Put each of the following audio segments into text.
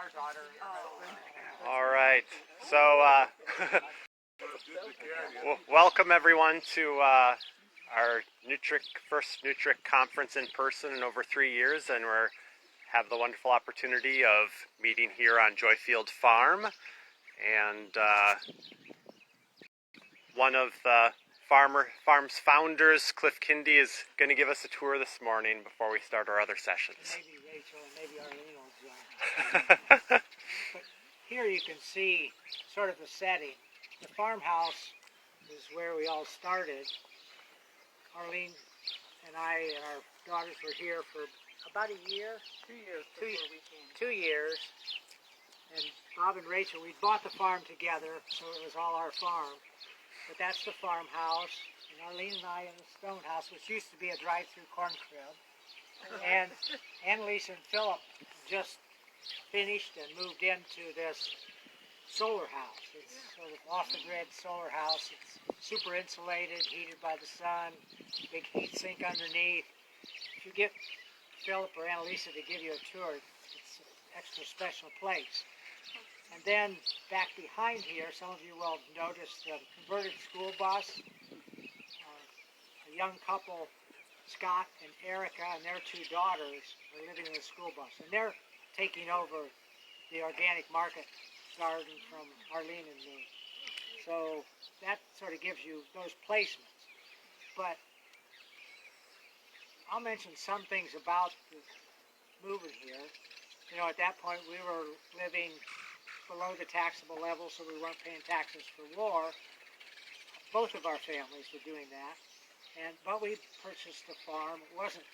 our daughter and her husband. All right. So, welcome everyone to our first Nutric conference in person in over 3 years, and we have the wonderful opportunity of meeting here on Joyfield Farm. And one of the farm's founders, Cliff Kindy, is going to give us a tour this morning before we start our other sessions. Maybe Rachel and maybe Arlene will join. But here you can see sort of the setting. The farmhouse is where we all started. Arlene and I and our daughters were here for about a year. 2 years before we came. 2 years. And Bob and Rachel, we bought the farm together, so it was all our farm. But that's the farmhouse, and Arlene and I in the stone house, which used to be a drive-through corn crib. And Annalise and Philip just finished and moved into this solar house. It's sort of off-the-grid solar house. It's super insulated, heated by the sun, big heat sink underneath. If you get Philip or Annalisa to give you a tour, it's an extra special place. And then back behind here, some of you will notice the converted school bus. A young couple, Scott and Erica, and their 2 daughters are living in the school bus. And they're taking over the organic market garden from Arlene and me. So that sort of gives you those placements. But I'll mention some things about the moving here. You know, at that point we were living below the taxable level, so we weren't paying taxes for war. Both of our families were doing that. But we purchased a farm. It wasn't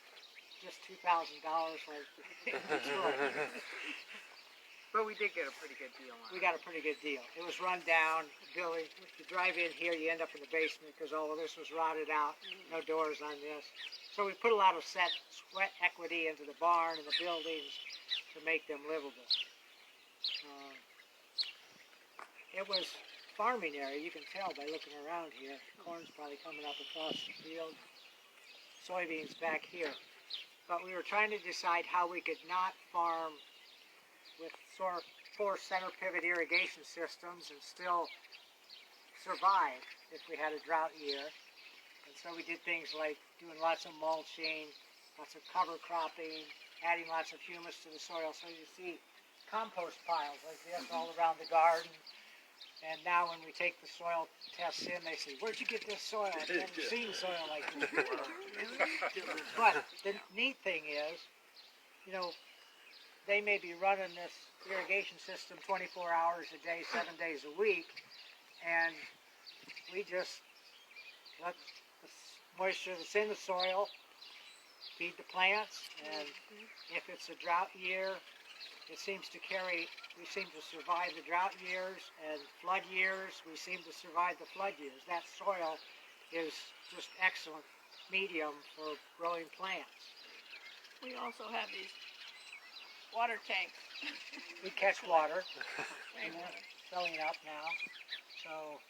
just $2,000 like in Detroit. But we did get a pretty good deal on it. We got a pretty good deal. It was run down. Billy, if you drive in here, you end up in the basement because all of this was rotted out. No doors on this. So we put a lot of sweat equity into the barn and the buildings to make them livable. It was farming area. You can tell by looking around here. Corn's probably coming up across the field. Soybeans back here. But we were trying to decide how we could not farm with 4 center pivot irrigation systems and still survive if we had a drought year. And so we did things like doing lots of mulching, lots of cover cropping, adding lots of humus to the soil. So you see compost piles like this all around the garden. And now when we take the soil tests in, they say, "Where'd you get this soil? I've never seen soil like this before." But the neat thing is, you know, they may be running this irrigation system 24 hours a day, 7 days a week, and we just let the moisture that's in the soil feed the plants. And if it's a drought year, we seem to survive the drought years, and flood years, we seem to survive the flood years. That soil is just excellent medium for growing plants. We also have these water tanks. We catch water, and they're filling up now. So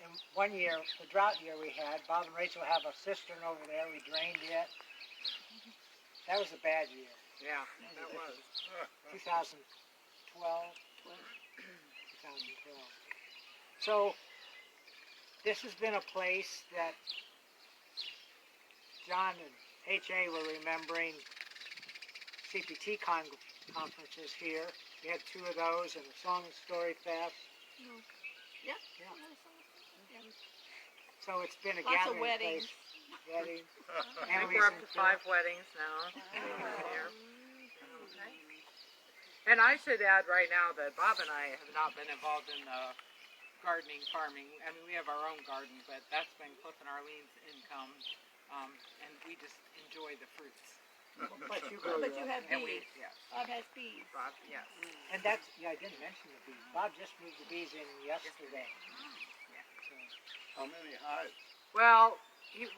in 1 year, the drought year we had, Bob and Rachel have a cistern over there. We drained it. That was a bad year. Yeah, that was. 2012. So this has been a place that John and H.A. were remembering CPT conferences here. We had 2 of those and a Song and Story Fest. Yeah. So it's been a Lots of gathering weddings. place. Weddings. I think we're up to 5 weddings now. And I should add right now that Bob and I have not been involved in gardening, farming. I mean, we have our own garden, but that's been Cliff and Arlene's income, and we just enjoy the fruits. But you have And bees. yes, Bob has bees. Bob, yes. And that's, I didn't mention the bees. Bob just moved the bees in yesterday. How many hives? Well,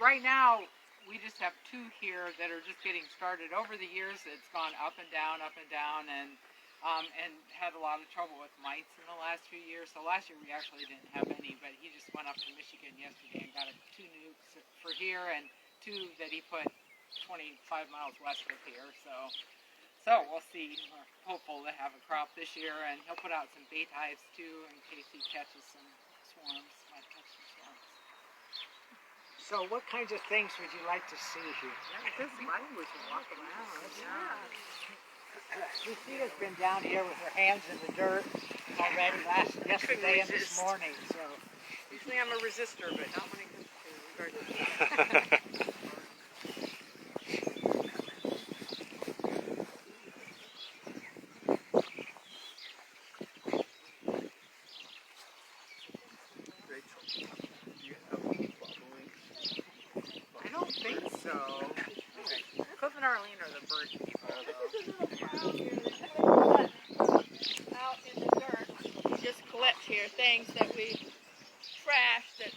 right now, we just have 2 here that are just getting started. Over the years, it's gone up and down, and had a lot of trouble with mites in the last few years. So last year we actually didn't have any, but he just went up to Michigan yesterday and got 2 nukes for here and 2 that he put 25 miles west of here. So we'll see. We're hopeful to have a crop this year, and he'll put out some bait hives too in case he catches some swarms. Might catch some swarms. So what kinds of things would you like to see here? Yeah, this language and walk around. Yeah. Lucita's been down here with her hands in the dirt already yesterday and this morning. So Usually I'm a resistor, but not when it comes to gardening. Rachel, do you have bubbling? I don't think so. Cliff and Arlene are the bird people. Out in the dirt, we just collect here things that we trash that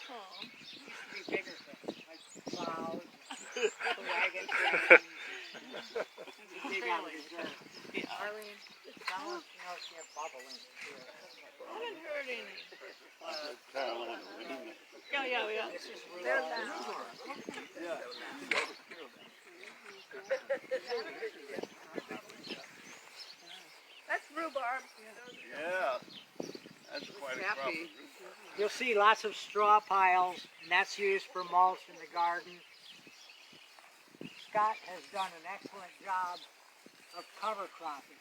home. used to be bigger things like plows, wagons, dig out of the dirt. Arlene, tell us, she had bubbling here. I haven't heard any. Carolyn. Yeah. This is rhubarb. Yeah. That's rhubarb. Yeah. That's quite a crop of Happy. You'll see lots of straw piles, and that's used for mulch in the garden. Scott has done an excellent job of cover cropping.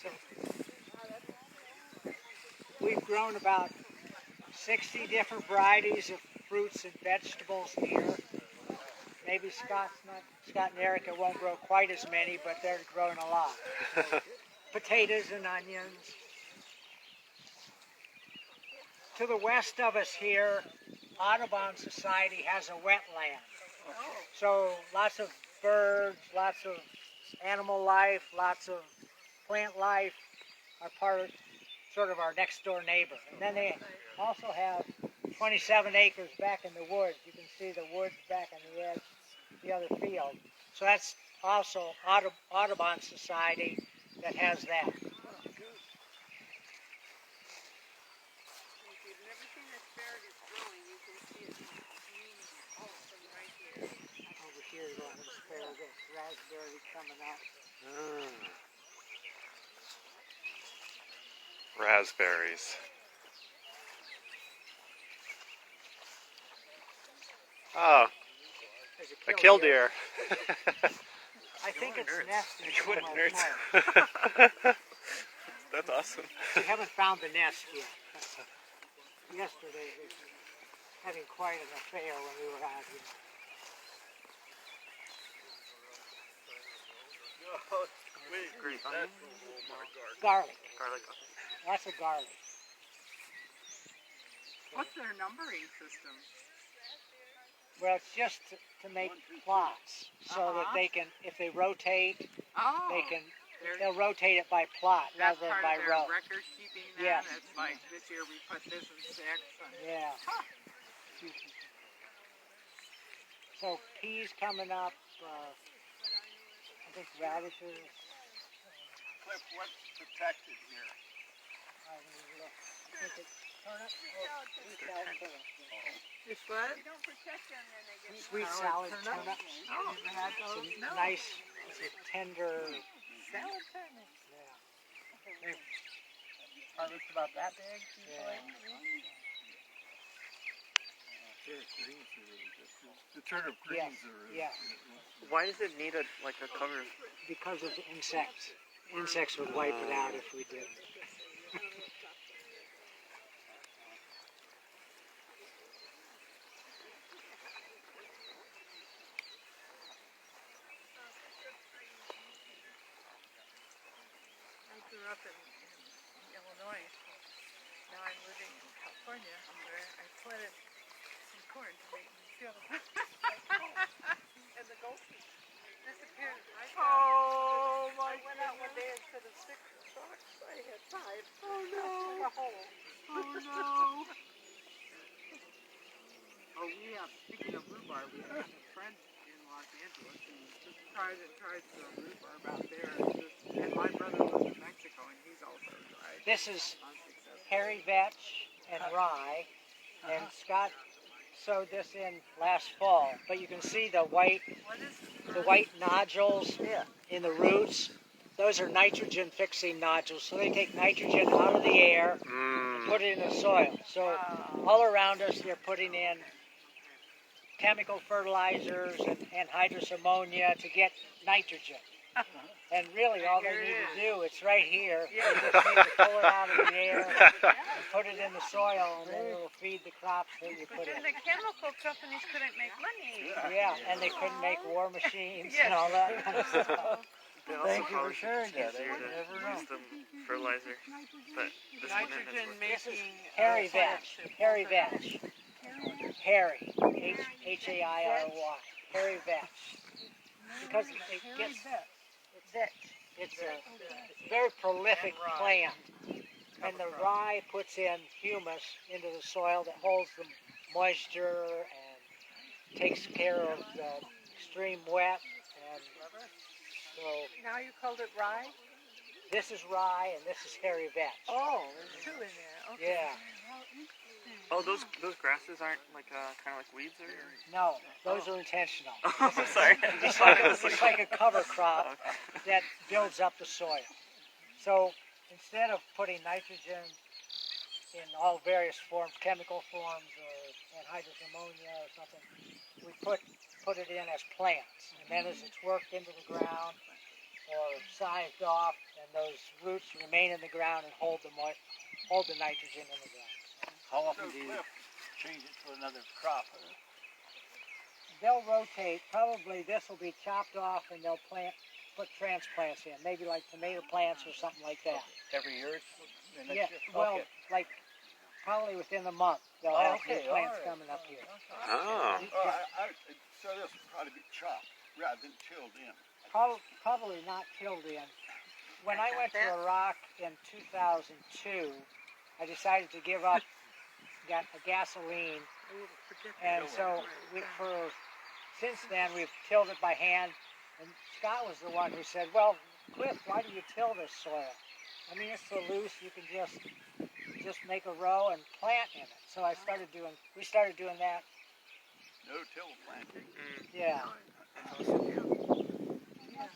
So we've grown about 60 different varieties of fruits and vegetables here. Maybe Scott and Erica won't grow quite as many, but they're growing a lot. So, potatoes and onions. To the west of us here, Audubon Society has a wetland. So lots of birds, lots of animal life, lots of plant life are part of sort of our next door neighbor. And then they also have 27 acres back in the woods. You can see the woods back on the edge, the other field. So that's also Audubon Society that has that. If you've never seen asparagus growing, you can see it from right here. Over here is all asparagus, raspberry coming up. Raspberries. Oh, There's a killdeer. I think it's nesting What somewhere nerds. small. That's awesome. We haven't found the nest yet. Yesterday we were having quite an affair when we were out here. Garlic. Lots of garlic. What's their numbering system? Well, it's just to make plots so that they can, if they rotate, Oh, they'll rotate it by plot that's rather than part by of their row. record keeping then? Yes. It's like this year we put this in 6. And, Yeah. So peas coming up, I think radishes. Cliff, what's protected here? I think it's turnip. Sweet salad turnip. It's what? You don't protect them, then they get Sweet salad turnip. Oh, you had those? It's No. nice, it's a tender. Salad turnip. Yeah. Are they about that big? Yeah. The turnip Yes. greens are. Yeah. Why does it need a cover? Because of the insects. Insects would wipe it out if we didn't. I grew up in Illinois. Now I'm living in California, where I planted some corn to make me feel. And the goldfish disappeared. Oh, my I went out one day instead of 6 socks, I had 5. Oh, no. A hole. Oh, no. yeah, speaking of rhubarb, we have a friend in Los Angeles who just tried to grow rhubarb out there. And my brother lives in Mexico, and he's also tried. This is Unsuccessful. hairy vetch and rye, and Scott sowed this in last fall. But you can see the white nodules in the roots. Those are nitrogen fixing nodules, so they take nitrogen out of the air and put it in the soil. So all around us they're putting in chemical fertilizers and anhydrous ammonia to get nitrogen. And really all they need to do, it's right here. They just need to pull it out of the air and put it in the soil, and then it will feed the crops that you put in. And the chemical companies couldn't make money. Yeah, and they couldn't make war machines and all that kind of stuff. Thank you for sharing that. I would never know. Use the fertilizer, but this one Nitrogen This is making hairy vetch. Hairy vetch. Hairy. H-A-I-R-Y. Hairy vetch. Because it gets, it's a very prolific plant. And the rye puts in humus into the soil that holds the moisture and takes care of the extreme wet. And so Now you called it rye? this is rye and this is hairy vetch. Oh, there's two in there. Okay. Yeah. Oh, those grasses aren't like kind of like weeds or? No, those are intentional. Oh, sorry. It's like a cover crop that builds up the soil. So instead of putting nitrogen in all various forms, chemical forms or anhydrous ammonia or something, we put it in as plants. And then as it's worked into the ground or sized off, and those roots remain in the ground and hold the nitrogen in the ground. How often do you change it to another crop? They'll rotate. Probably this will be chopped off and they'll put transplants in, maybe like tomato plants or something like that. Every year? Yeah, well, like probably within a month they'll have new plants coming up here. Oh. So this will probably be chopped rather than tilled in. Probably not tilled in. When I went to Iraq in 2002, I decided to give up gasoline, and so since then we've tilled it by hand. And Scott was the one who said, "Well, Cliff, why do you till this soil? I mean, it's so loose. You can just make a row and plant in it." So we started doing that. No till planting. Yeah.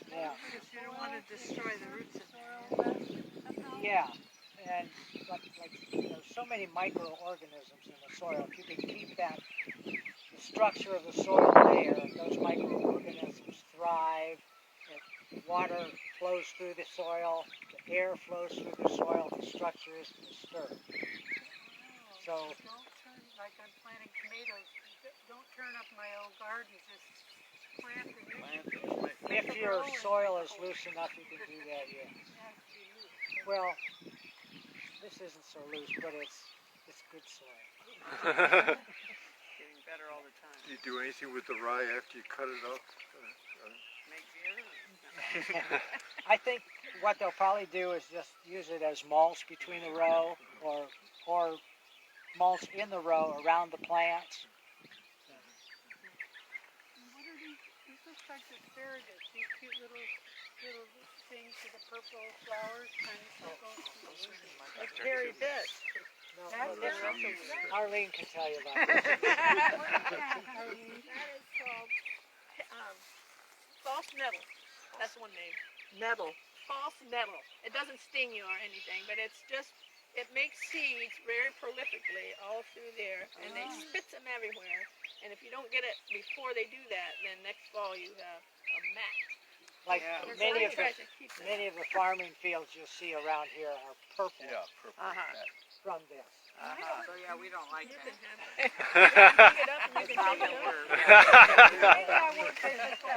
Yeah. Because you don't want to destroy the roots of the Yeah. And there's so many microorganisms in the soil. If you can keep the structure of the soil there, those microorganisms thrive. Water flows through the soil, the air flows through the soil, the structure isn't disturbed. So Don't turn, like I'm planting tomatoes, don't turn up my old garden, just plant the roots. if your soil is loose enough, you can do that, yeah. Well, this isn't so loose, but it's good soil. getting better all the time. Do you do anything with the rye after you cut it up? Make beer. I think what they'll probably do is just use it as mulch between the row, or mulch in the row around the plants. What are these? These look like asparagus. These cute little things with the purple flowers, tiny circles. Like cherry beds. That's interesting. Arlene can tell you about it. That is called false nettle. That's one name. Nettle. False nettle. It doesn't sting you or anything, but it makes seeds very prolifically all through there, and they spits them everywhere. And if you don't get it before they do that, then next fall you have a mat. Like They're many trying of to try to keep them. the farming fields you'll see around here are purple Purple. from this. So yeah, we don't like You that. can have it. You can dig it up and you can take it over. Maybe I won't say this one.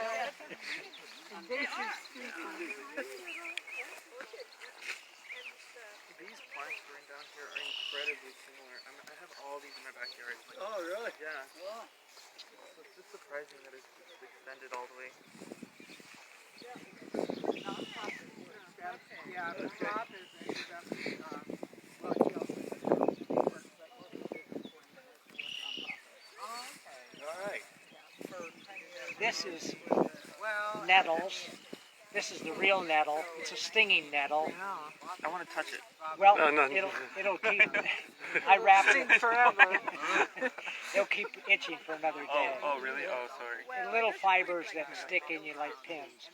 These plants growing down here are incredibly similar. I have all these in my backyard. Like, Oh, really? yeah. So it's just surprising that it's extended all the way. Yeah, the crop is ended up, Oh, this is nettles. This is the real nettle. It's a stinging nettle. I want to touch it. Well, No. it'll keep. I wrap it. forever. It'll keep itching for another day. Oh, really? Oh, sorry. The little fibers that stick in you like pins.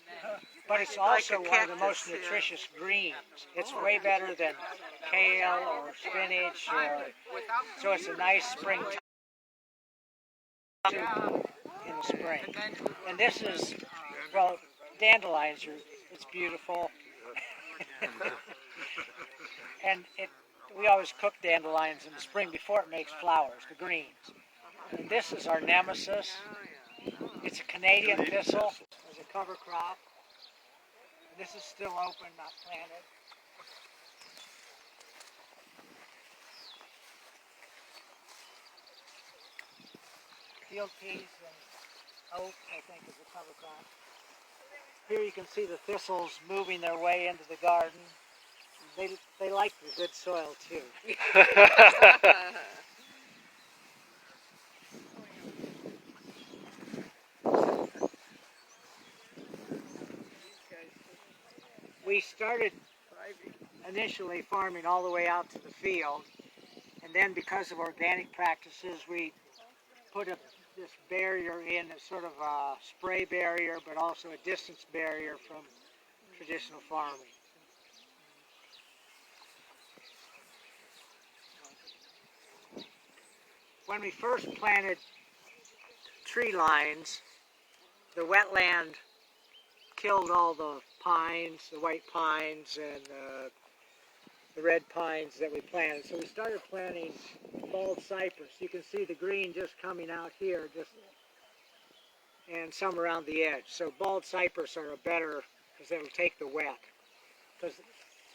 But it's also one of the most nutritious greens. It's way better than kale or spinach. So it's a nice spring in the spring. And this is, well, dandelions it's beautiful. And we always cook dandelions in the spring before it makes flowers, the greens. And this is our nemesis. It's a Canadian thistle. It's a cover crop. This is still open, not planted. Field peas and oak, I think, is a cover crop. Here you can see the thistles moving their way into the garden. They like the good soil too. We started initially farming all the way out to the field, and then because of organic practices, we put this barrier in, a sort of a spray barrier, but also a distance barrier from traditional farming. When we first planted tree lines, the wetland killed all the pines, the white pines and the red pines that we planted. So we started planting bald cypress. You can see the green just coming out here, and some around the edge. So bald cypress are a better, because it'll take the wet. Because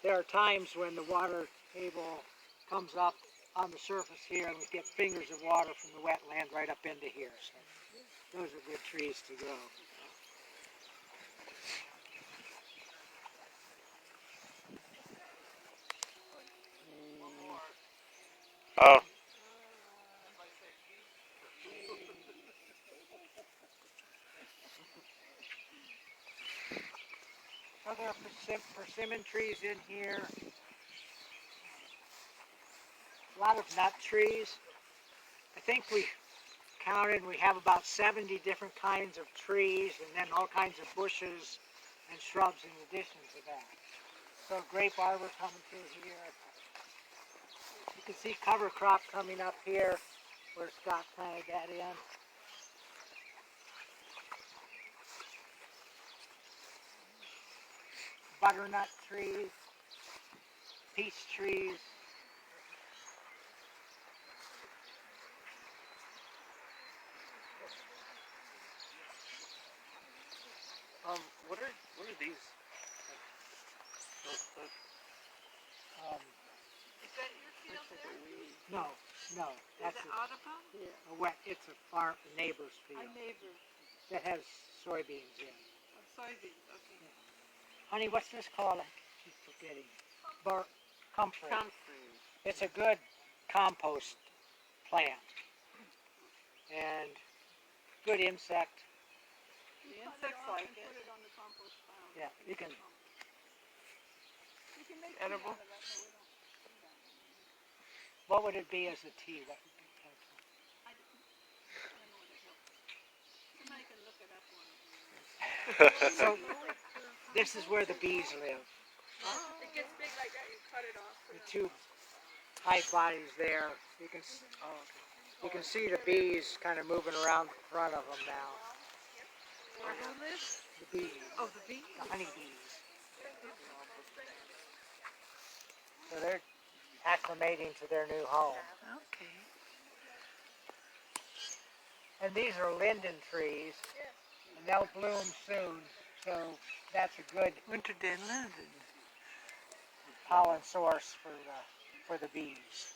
there are times when the water table comes up on the surface here and we get fingers of water from the wetland right up into here. So those are good trees to grow. Oh, So there are persimmon trees in here. A lot of nut trees. I think we counted, we have about 70 different kinds of trees and then all kinds of bushes and shrubs in addition to that. So grape arbor coming through here. You can see cover crop coming up here where Scott planted that in. Butternut trees, peach trees. What are these? Is that your field there? No, that's Is it Audubon? a wet. It's a farm, a neighbor's field Neighbor. that has soybeans in. Soybeans, okay. Honey, what's this called? I keep forgetting. Comfrey. It's a good compost plant and good insect. The insects like it. Put it on the compost pile. Yeah, you can. You can make Edible. What would it be as a tea? What would be Somebody can look it up on so this is where the bees live. It gets big like that, you cut it off. The two hive bodies there. You can see the bees kind of moving around in front of them now. Where who lives? The bees, Oh, the bee. the honeybees. So they're acclimating to their new home. Okay. And these are linden trees, and they'll bloom soon. So that's a good Winter day London. pollen source for the bees.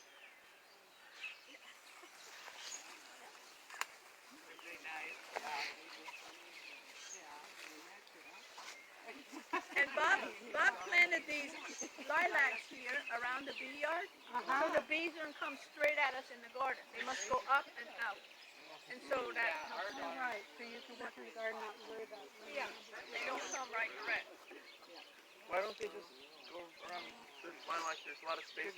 And Bob planted these lilacs here around the bee yard. So the bees don't come straight at us in the garden. They must go up and out. And so that helps our them. daughter- Right, so you can work in the garden, not worry about. Yeah, they don't come right direct. Why don't they just go around the lilac? There's a lot of space.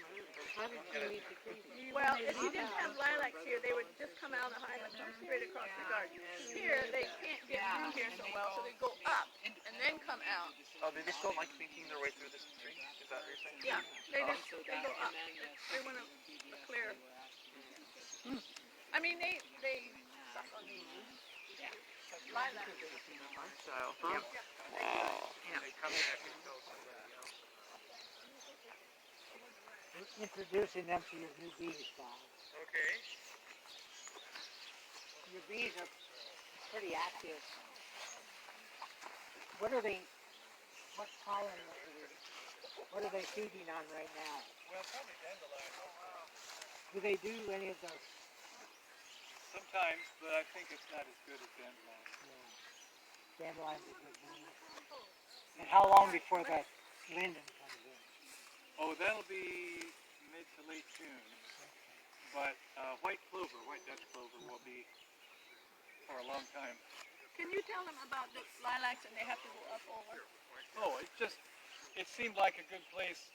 How did you meet the trees? Well, if you didn't have lilacs here, they would just come out of the highway and come straight across the garden. Here, they can't get through here so well, so they go up and then come out. Oh, they just don't like making their way through this tree? Is that what you're saying? Yeah, they just, they go up. They want to clear. I mean, they suck on these. Yeah. Lilac. Style, huh? They come in and go somewhere else. Introducing them to your new bees, Bob. Okay. Your bees are pretty active. What are they? What pollen? What are they feeding on right now? Well, probably dandelion. Do they do any of those? Sometimes, but I think it's not as good as dandelion. Dandelions are good. And how long before the linden comes in? Oh, that'll be mid to late June. But white clover, white Dutch clover, will be for a long time. Can you tell them about the lilacs and they have to go up over? Oh, it seemed like a good place.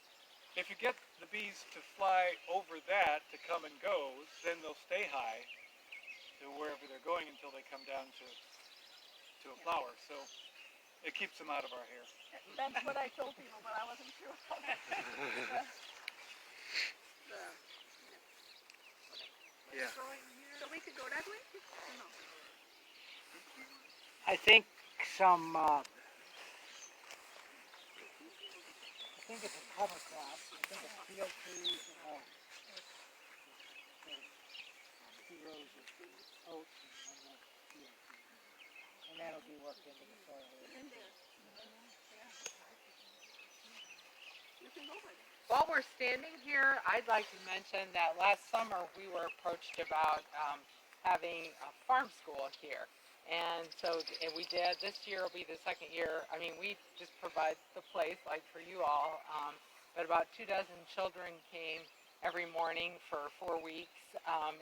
If you get the bees to fly over that to come and go, then they'll stay high to wherever they're going until they come down to a flower. So it keeps them out of our hair. That's what I told people, but I wasn't sure. Yeah. So we could go that way? Or no? I think some. I think it's a cover crop. I think it's field trees. Two rows of oats and one row of field trees, and that'll be worked into the soil. In there. You can go with it. While we're standing here, I'd like to mention that last summer we were approached about having a farm school here. And so and we did. This year will be the second year. I mean, we just provide the place like for you all. But about 24 children came every morning for 4 weeks and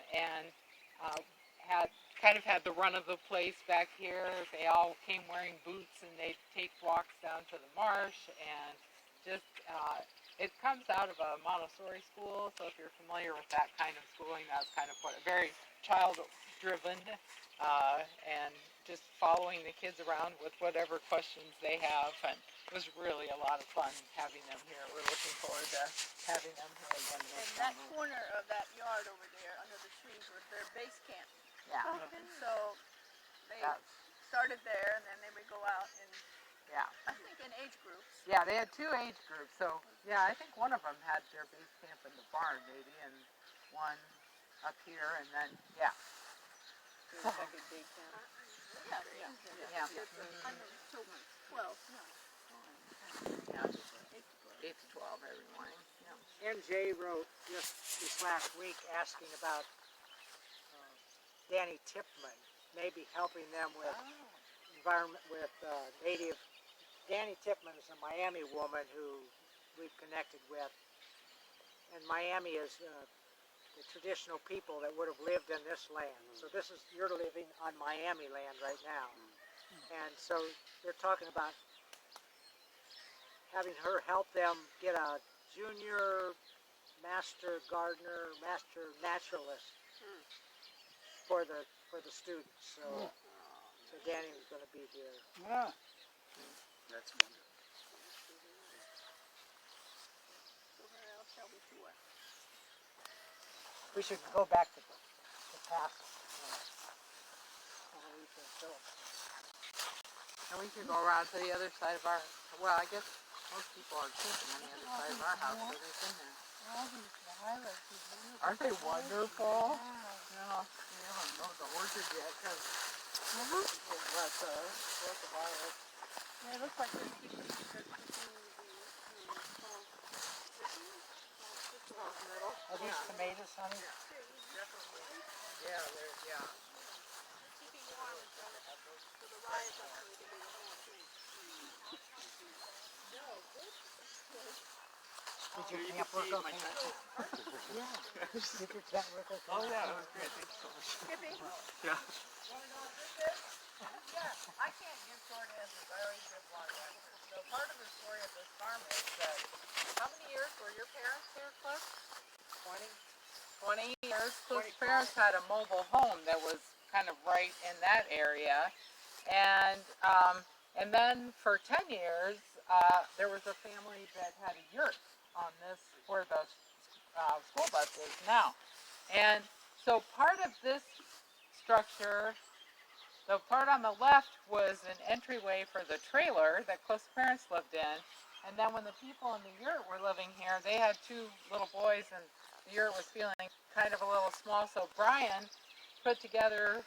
had the run of the place back here. They all came wearing boots and they'd take walks down to the marsh and just it comes out of a Montessori school, so if you're familiar with that kind of schooling, that's kind of what very child-driven and just following the kids around with whatever questions they have, and it was really a lot of fun having them here. We're looking forward to having them here again And this that summer. corner of that yard over there, under the trees, was their base camp. Yeah, So they that's, started there, and then they would go out and yeah. I think in age groups. Yeah, they had 2 age groups, so yeah, I think one of them had their base camp in the barn maybe, and one up here, and then, yeah. Yeah, yeah. Yeah. Under children, 12. Yeah, 8 to 12 every morning. Yeah. NJ wrote just this last week asking about Danny Tipman, maybe helping them with environment with native. Danny Tipman is a Miami woman who we've connected with, and Miami is the traditional people that would have lived in this land. So you're living on Miami land right now, and so they're talking about having her help them get a junior master gardener, master naturalist for the students. So Danny was going to be here. Yeah. That's wonderful. So where else shall we do it? We should go back to past. And we could go around to the other side of our, well, I guess most people are camping on the other side of our house, so they've been there. Aren't they wonderful? Yeah. We haven't mowed the orchard yet, because let the violets. They look like they're keeping the Are these tomatoes, honey? Yeah, they're, yeah. keeping warm until the riots are going to be warm. Did your camp work okay? Yeah. Did your tent work okay? Oh yeah, that was great. Thank you so much. Skippy? Yeah. I can't give short answers. I always give long answers. So part of the story of this farm is that how many years were your parents here, Cliff? 20 years. Cliff's parents had a mobile home that was kind of right in that area, and then for 10 years there was a family that had a yurt on this where the school bus is now, and so part of this structure. The part on the left was an entryway for the trailer that Cliff's parents lived in. And then when the people in the yurt were living here, they had two little boys and the yurt was feeling kind of a little small. So Brian put together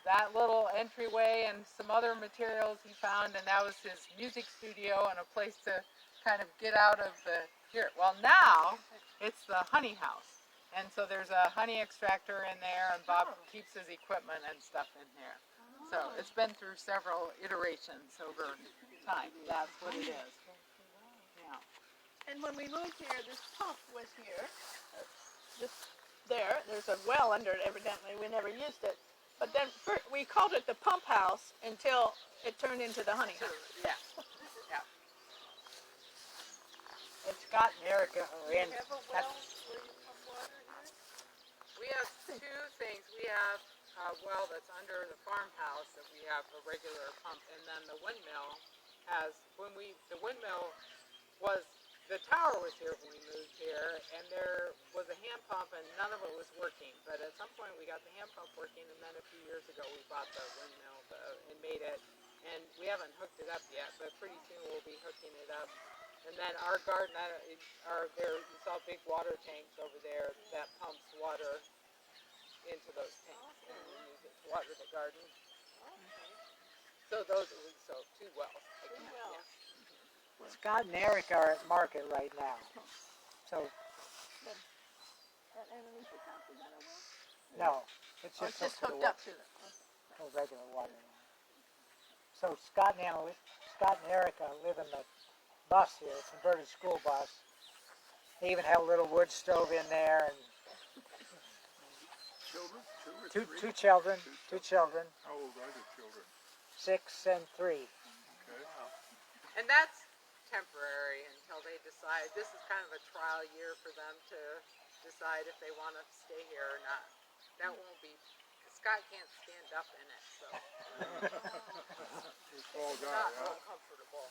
that little entryway and some other materials he found, and that was his music studio and a place to kind of get out of the yurt. Well, now it's the honey house. And so there's a honey extractor in there, and Bob keeps his equipment and stuff in there. So it's been through several iterations over time. That's what it is. Yeah. And when we moved here, this pump was here. There's a well under it evidently. We never used it. But then we called it the pump house until it turned into the honey house. Yeah. Yeah. And Scott and Erica are in. We have two things. We have a well that's under the farmhouse that we have a regular pump, and then the windmill has, the windmill was, the tower was here when we moved here, and there was a hand pump and none of it was working, but at some point we got the hand pump working, and then a few years ago we bought the windmill and made it, and we haven't hooked it up yet, but pretty soon we'll be hooking it up. And then our garden, you saw big water tanks over there that pumps water into those tanks, and we use it to water the garden. So two wells. Scott and Eric are at market right now. So, no, it's Oh, it's just just hooked up to it. no regular water line. So Scott and Erica live in the bus here, a converted school bus. They even have a little wood stove in there, and Children? Two or two three? children, two children, How old are the children? 6 and 3. Okay. And that's temporary until they decide. This is kind of a trial year for them to decide if they want to stay here or not. That won't be. Scott can't stand up in it, so It's all it's got, not huh? real comfortable.